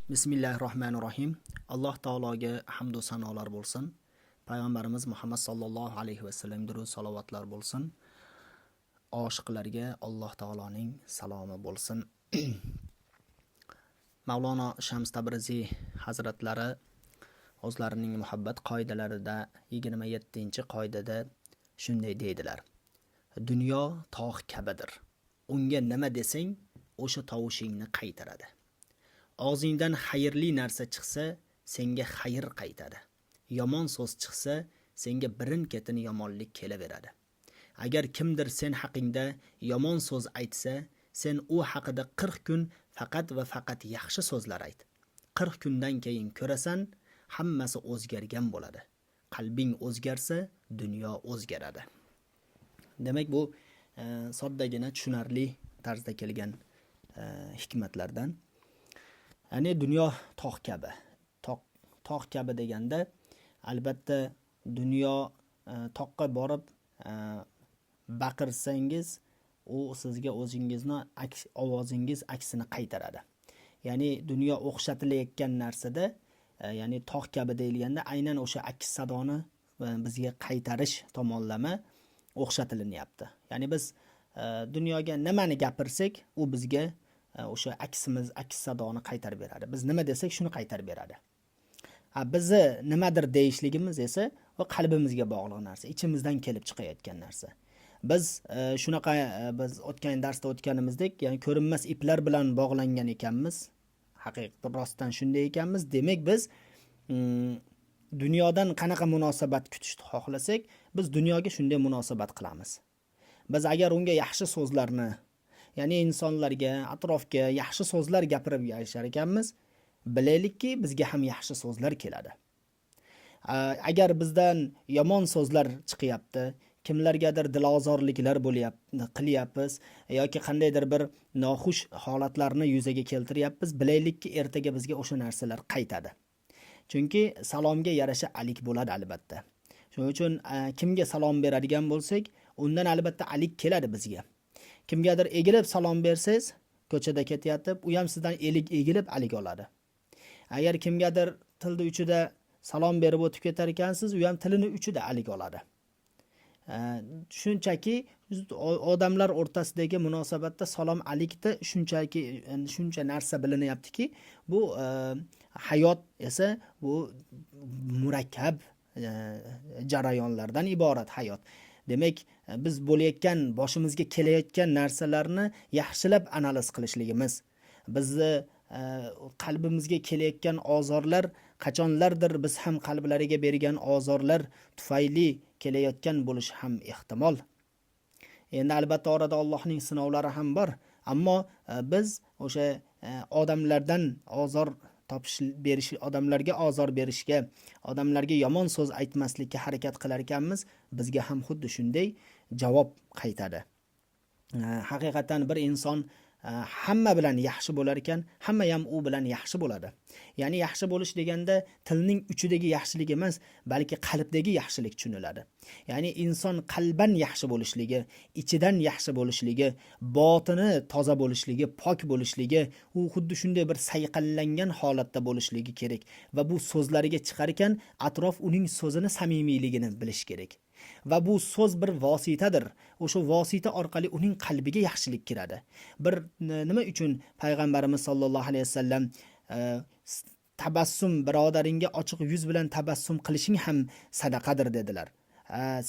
Bismillahirrohmanirrohim. Alloh taologa hamd va sanolar bo'lsin. Payg'ambarimiz Muhammad sallallohu alayhi va sallam durud salovatlar bo'lsin. Oshiqlarga Alloh taoloning salomi bo'lsin. Mavlono Shams Tabriziy hazratlari o'zlarining muhabbat qoidalarida 27-qoidada shunday deydilar: Dunyo tog' kabidir. Unga nima desang, o'sha tovushingni qaytaradi. Og'zingdan xayrli narsa chiqsa, senga xayr qaytadi. Yomon so'z chiqsa, senga birin-ketin yomonlik kelaveradi. Agar kimdir sen haqingda yomon so'z aytsa, sen u haqida 40 kun faqat va faqat yaxshi so'zlar ayt. 40 kundan keyin ko'rasan, hammasi o'zgargan bo'ladi. Qalbing o'zgarsa, dunyo o'zgaradi. Demak, bu soddagina tushunarli tarzda kelgan hikmatlardan. Ya'ni dunyo tog' kabi. Tog' kabi deganda albatta dunyo toqqa borib baqirsangiz, u sizga o'zingizni ovozingiz aksini qaytaradi. Ya'ni dunyo o'xshatilayotgan narsada, ya'ni tog' kabi deyilganda aynan o'sha aks sadoni bizga qaytarish tomonlama o'xshatilinyapti. Ya'ni biz dunyoga nimani gapirsak, u bizga o'sha aks sadoni qaytarib beradi. Biz nima desak, shuni qaytarib beradi. Bizni nimadir deyishligimiz esa o qalbimizga bog'liq narsa, ichimizdan kelib chiqayotgan narsa. Biz shunaqa biz o'tgan darsda o'tganimizdek, ya'ni ko'rinmas iplar bilan bog'langan ekanmiz. Haqiqatan rostdan shunday ekanmiz. Demak, biz dunyodan qanaqa munosabat kutishni xohlasak, biz dunyoga shunday munosabat qilamiz. Biz agar unga yaxshi so'zlarni, ya'ni insonlarga, atrofga yaxshi so'zlar gapirib yashar ekanmiz, bilaylikki bizga ham yaxshi so'zlar keladi. Agar bizdan yomon so'zlar chiqyapti, kimlargadir dilozorliklar qilyapmiz yoki qandaydir bir noxush holatlarni yuzaga keltiryapmiz, bilaylikki ertaga bizga o'sha narsalar qaytadi. Chunki salomga yarasha alik bo'ladi albatta. Shuning uchun kimga salom beradigan bo'lsak, undan albatta alik keladi bizga. Kimgadir egilib salom bersangiz, ko'chada ketayotib, u ham sizdan egilib alik oladi. Agar kimgadir tilni uchida salom berib o'tib ketar ekansiz, u ham tilini uchida alik oladi. Shunchaki odamlar o'rtasidagi munosabatda salom alikda shuncha narsa bilinyaptiki, bu hayot esa bu murakkab jarayonlardan iborat hayot. Demak, biz bo'layotgan, boshimizga kelayotgan narsalarni yaxshilab analiz qilishligimiz, bizni qalbimizga kelayotgan ozorlar qachonlardir biz ham qalblariga bergan ozorlar tufayli kelayotgan bo'lishi ham ehtimol. Endi albatta orada Allohning sinovlari ham bor, ammo biz o'sha odamlardan ozor odamlarga ozor berishga, odamlarga yomon so'z aytmaslikka harakat qilar ekanmiz, bizga ham xuddi shunday javob qaytadi. Haqiqatan bir inson hamma bilan yaxshi bo'lar ekan, hamma ham u bilan yaxshi bo'ladi. Ya'ni yaxshi bo'lish deganda tilning uchidagi yaxshilik emas, balki qalbdagi yaxshilik tushuniladi. Ya'ni inson qalban yaxshi bo'lishligi, ichidan yaxshi bo'lishligi, botini toza bo'lishligi, pok bo'lishligi, u xuddi shunday bir sayqallangan holatda bo'lishligi kerak va bu so'zlariga chiqar ekan, atrof uning so'zini samimiyligini bilish kerak. Va bu so'z bir vositadir. O'sha vosita orqali uning qalbiga yaxshilik kiradi. Bir nima uchun payg'ambarimiz sollallohu alayhi vasallam tabassum, birodaringga ochiq yuz bilan tabassum qilishing ham sadaqadir dedilar.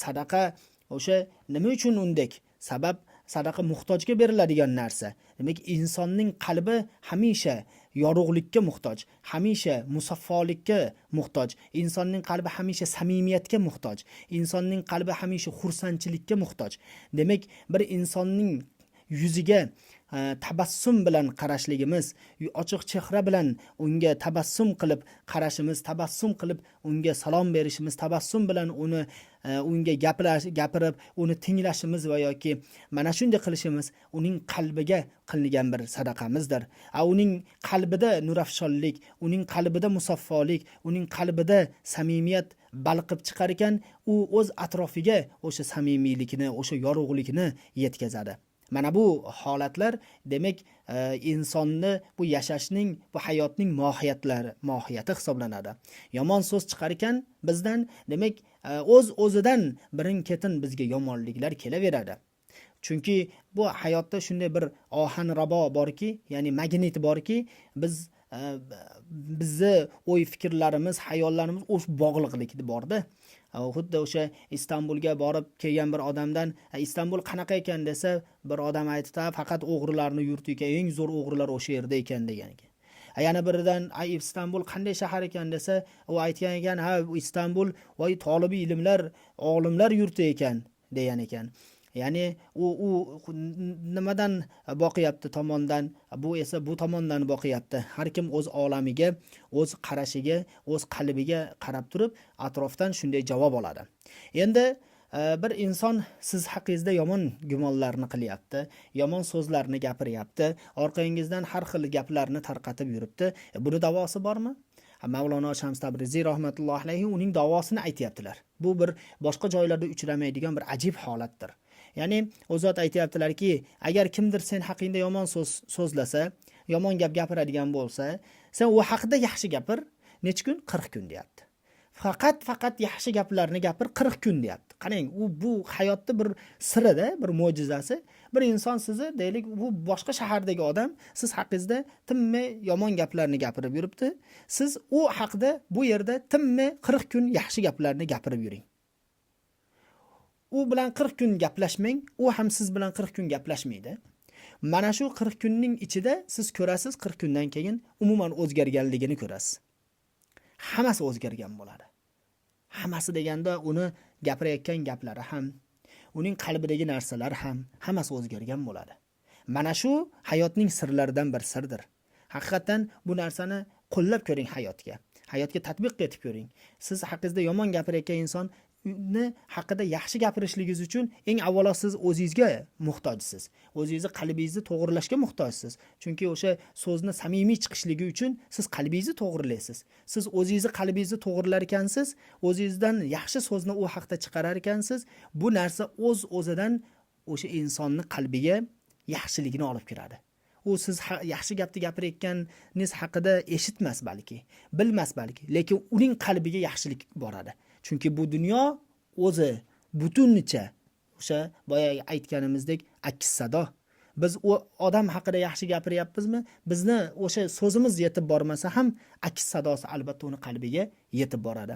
Sadaqa o'sha nima uchun undek? Sabab sadaqa muhtojga beriladigan narsa. Demak, insonning qalbi hamisha yorug'likka muhtoj, hamisha musaffolikka muhtoj, insonning qalbi hamisha samimiyatga muhtoj, insonning qalbi hamisha xursandchilikka muhtoj. Demak, bir insonning yuziga tabassum bilan qarashligimiz, ochiq chehra bilan unga tabassum qilib qarashimiz, tabassum qilib unga salom berishimiz, tabassum bilan unga gapirib, uni tinglashimiz va yoki mana shunday qilishimiz uning qalbiga qilingan bir sadaqamizdir. Uning qalbida nurafshonlik, uning qalbida musaffolik, uning qalbida samimiyat balqib chiqar ekan, u o'z atrofiga o'sha samimiylikni, o'sha yorug'likni yetkazadi. Mana bu holatlar demak insonni bu yashashning, bu hayotning mohiyati hisoblanadi. Yomon so'z chiqar ekan bizdan, demak o'zidan birin-ketin bizga yomonliklar kelaveradi. Chunki bu hayotda shunday bir ohan rabo borki, ya'ni magnit borki, bizni o'y fikrlarimiz, hayollarimiz o'sha bog'liqlik borda. Xuddi o'sha Istanbulga borib kelgan bir odamdan Istanbul qanaqa ekan desa, bir odam aytdi, faqat o'g'rilarni yurti ekan, eng zo'r o'g'rilar o'sha yerda ekan degan ekan. Yana biridan Istanbul qanday shahar ekan desa, u aytgan ekan, ha Istanbul voy tolibi ilmlar, olimlar yurti ekan degan ekan. Ya'ni u nimadan boqiyapti tomondan, bu esa bu tomondan boqiyapti. Har kim o'z olamiga, o'z qarashiga, o'z qalbiga qarab turib, atrofdan shunday javob oladi. Endi bir inson siz haqingizda yomon gumonlarni qilyapti, yomon so'zlarni gapiryapti, orqangizdan har xil gaplarni tarqatib yuribdi. Buni davosi bormi? Mavlono Shams Tabriziy rahmatullohi alayhi uning davosini aytayaptilar. Bu bir boshqa joylarda uchramaydigan bir ajib holatdir. Ya'ni o zot aytayaptilarki, agar kimdir sen haqingda yomon so'zlasa, yomon gap gapiradigan bo'lsa, sen u haqida yaxshi gapir, nech kun? 40 kun deyapti. Faqat yaxshi gaplarni gapir 40 kun deyapti. Qarang, bu hayotda bir sirida, bir mo'jizasi. Bir inson sizni, deylik, bu boshqa shahardagi odam siz haqingizda tinmay yomon gaplarni gapirib yuribdi. Siz u haqida bu yerda tinmay 40 kun yaxshi gaplarni gapirib yuring. U bilan 40 kun gaplashmang, u ham siz bilan 40 kun gaplashmaydi. Mana shu 40 kunning ichida siz ko'rasiz, 40 kundan keyin umuman o'zgarganligini ko'rasiz. Hammasi o'zgargan bo'ladi. Hammasi deganda uni gapirayotgan gaplari ham, uning qalbidagi narsalar ham hammasi o'zgargan bo'ladi. Mana shu hayotning sirlaridan bir sirdir. Haqiqatan bu narsani qo'llab ko'ring hayotga. Hayotga tatbiq etib ko'ring. Siz haqingizda yomon gapirayotgan inson haqida yaxshi gapirishligingiz uchun eng avvalo siz o'zingizga muhtojsiz. O'zingizni qalbingizni to'g'rilashga muhtojsiz. Chunki o'sha so'zni samimiy chiqishligi uchun siz qalbingizni to'g'rilaysiz. Siz o'zingizni qalbingizni to'g'rilar ekansiz, o'zingizdan yaxshi so'zni u haqda chiqarar ekansiz, bu narsa o'zidan o'sha insonning qalbiga yaxshilikni olib kiradi. U siz yaxshi gapni gapirayotganingiz haqida eshitmas balki, bilmas balki, lekin uning qalbiga yaxshilik boradi. Chunki bu dunyo o'zi butunicha o'sha boya aytganimizdek aks sado. Biz u odam haqida yaxshi gapiryapmizmi? Bizni o'sha so'zimiz yetib bormasa ham aks sadosi albatta uni qalbiga yetib boradi.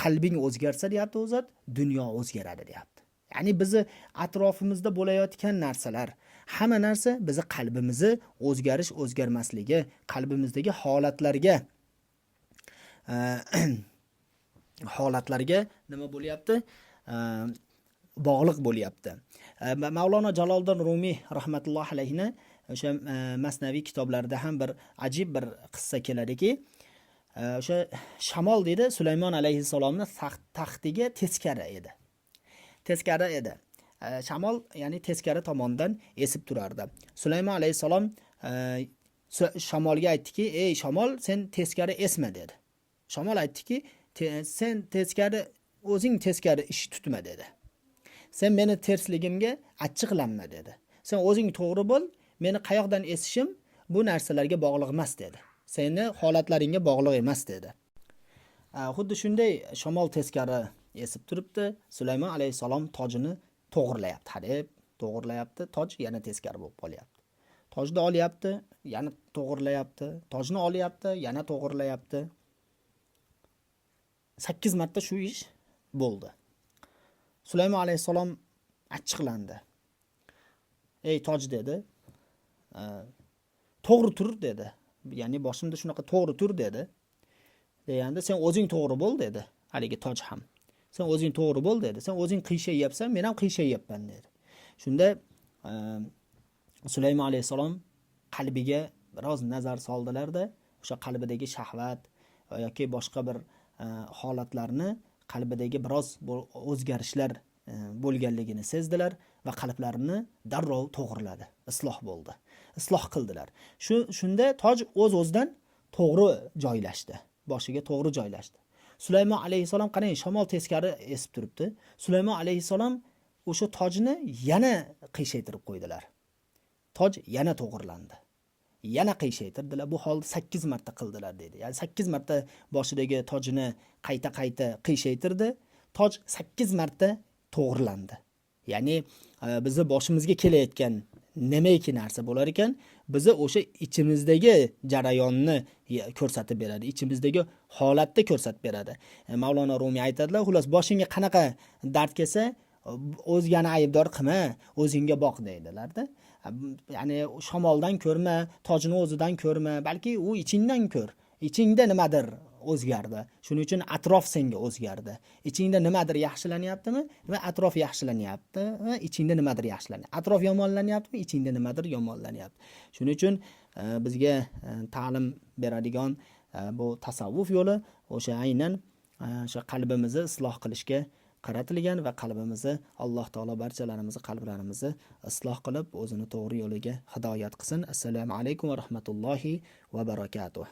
Qalbing o'zgarsa deyapti u zot, dunyo o'zgaradi deyapti. Ya'ni bizni atrofimizda bo'layotgan narsalar, hamma narsa bizni qalbimizni o'zgarmasligi, qalbimizdagi holatlarga nima bo'lyapti? Bog'liq bo'lyapti. Mavlono Jaloliddin Rumiy rahmatullohi alayhini o'sha Masnaviy kitoblarida ham bir ajib bir qissa keladiki, o'sha shamol dedi Sulaymon alayhisalomni taxtiga teskari edi. Shamol, ya'ni teskari tomondan esib turardi. Sulaymon alayhisalom shamolga aytdiki, "Ey shamol, sen teskari esma" dedi. Shamol aytdiki, sen o'zing teskari ish tutma dedi. Sen meni tersligimga achchiqlanma dedi. Sen o'zing to'g'ri bo'l, meni qayoqdan esishim bu narsalarga bog'liq emas dedi. Seni holatlaringga bog'liq emas dedi. Xuddi shunday shamol teskari esib turibdi. Sulaymon alayhisalom tojini to'g'irlayapti. Hadeb to'g'irlayapti, toj yana teskari bo'lib qolyapti. Tojni olyapti, yana to'g'irlayapti, tojni olyapti, yana to'g'irlayapti. 8 marta shu ish bo'ldi. Sulaymon alayhisalom achchiqlandi. "Ey toj" dedi. "To'g'ri tur" dedi. Ya'ni boshimda shunaqa to'g'ri tur dedi. Deganda sen o'zing to'g'ri bo'l dedi. Haligi toj ham. Sen o'zing to'g'ri bo'l dedi. Sen o'zing qiyshayapsan, men ham qiyshayapman dedi. Shunda Sulaymon alayhisalom qalbiga biroz nazar soldilar-da, o'sha qalbidagi shahvat yoki boshqa bir holatlarni, qalbidagi biroz o'zgarishlar bo'lganligini sezdilar va qalblarini darrov to'g'riladi, isloh bo'ldi. Isloh qildilar. Shunda toj o'z-o'zidan to'g'ri joylashdi, boshiga to'g'ri joylashdi. Sulaymon alayhisalom qarang, shamol teskari esib turibdi. Sulaymon alayhisalom o'sha tojni yana qiyshaytirib qo'ydilar. Toj yana to'g'irlandi. Yana qiyshaytirdilar. Bu holni 8 marta qildilar dedi. Ya'ni 8 marta boshidagi tojini qayta qiyshaytirdi. Toj 8 marta to'g'irlandi. Ya'ni bizni boshimizga kelayotgan nimaiki narsa bo'lar ekan, bizni o'sha ichimizdagi jarayonni ko'rsatib beradi, ichimizdagi holatni ko'rsatib beradi. Mavlono Rumiy aytadilar, xullas boshingga qanaqa dard kelsa, o'zgani aybdor qilma, o'zingga boq deydilarda. Ya'ni shamoldan ko'rma, tojni o'zidan ko'rma, balki u ichingdan ko'r. Ichingda nimadir o'zgardi. Shuning uchun atrof senga o'zgardi. Ichingda nimadir yaxshilanyaptimi va atrof yaxshilanyapti va ichingda nimadir yaxshilanyapti. Atrof yomonlanyaptimi, ichingda nimadir yomonlanyapti. Shuning uchun bizga ta'lim beradigan bu tasavvuf yo'li o'sha aynan o'sha qalbimizni isloh qilishga qaratilgan va qalbimizni Alloh taolo barchalarimizni qalblarimizni isloh qilib o'zini to'g'ri yo'liga hidoyat qilsin. Assalomu alaykum va rahmatullohi va barakatuh.